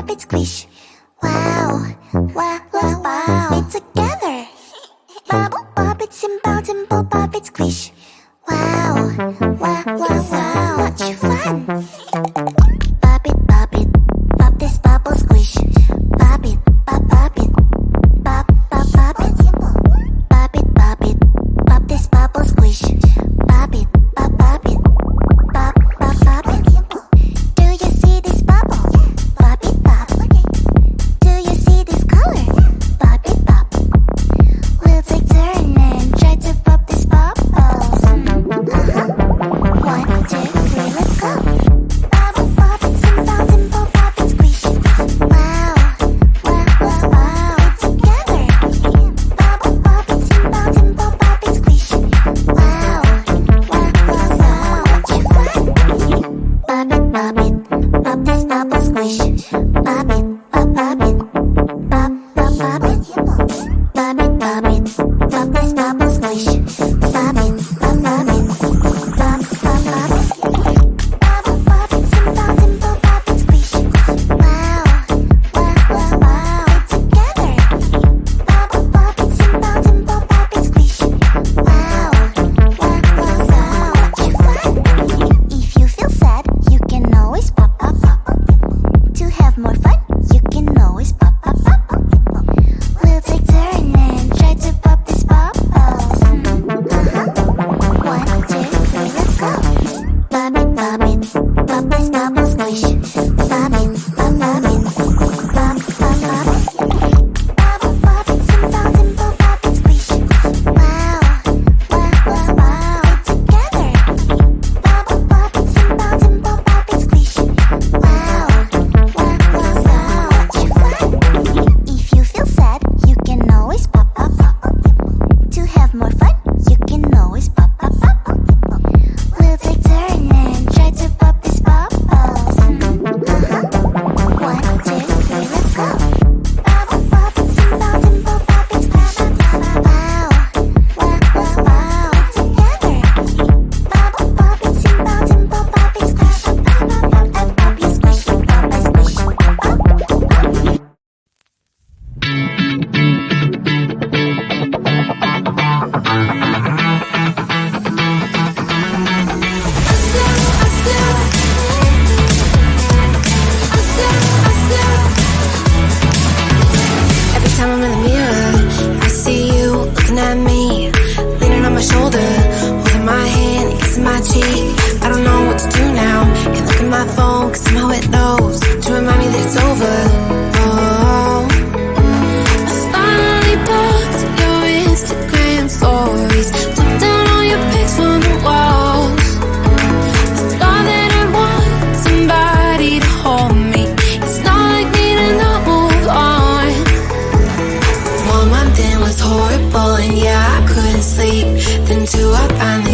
pop it, squish. Wow, wow, wow, wow. It together. Bubble, pop it, simple, pop it, squish. Wow, wow, wow, wow. Much fun. Pop it, pop this bubble, squish. Pop it, pop it. Pop it. Pop it, pop this bubble, squish. Pop it, pop it. Pop it. Do you see this bubble? Pop it, pop. Do you see this color? Pop it, pop. We'll take turn and try to pop this bubble. 1, 2, 3, let's go. Bubble, pop it, simple, pop it, squish. Wow, wow, wow, wow. It's together. Bubble, pop it, simple, pop it, squish. Wow, wow, wow, wow. Much fun. Pop it, pop this bubble, squish. Pop it, pop it. Pop it. Pop it, pop this bubble, squish. Pop it, pop it. Pop it. Bubble, pop it, simple, pop it, squish. Wow, wow, wow, wow. It's together. Bubble, pop it, simple, pop it, squish. Wow, wow, wow, wow. Much fun. If you feel sad, you can always pop. To have more fun, you can always pop. We'll take turn and try to pop this bubble. 1, 2, 3, let's go. Pop it, pop this bubble, squish. Pop it, pop it. Pop it. Bubble, pop it, simple, pop it, squish. Wow, wow, wow, wow. It's together. Bubble, pop it, simple, pop it, squish. Wow, wow, wow, wow. Much fun. If you feel sad, you can always pop. To have more fun, you can always pop. We'll take turn and try to pop this bubble. 1, 2, 3, let's go. Bubble, pop it, simple, pop it, squish. Wow, wow, wow, wow. It's together. Bubble, pop it, simple, pop it, squish. Pop you squish, pop I squish. Pop. Every time I'm in the mirror, I see you looking at me, leaning on my shoulder, holding my hand, kissing my cheek. I don't know what to do now. Can't look at my phone, cause somehow it knows to remind me that it's over. Oh, I finally blocked your Instagram stories, took down all your pics from the walls. I thought that I want somebody to hold me. It's not like me to not move on. 1 month in was horrible, and yeah, I couldn't sleep. Then 2, I finally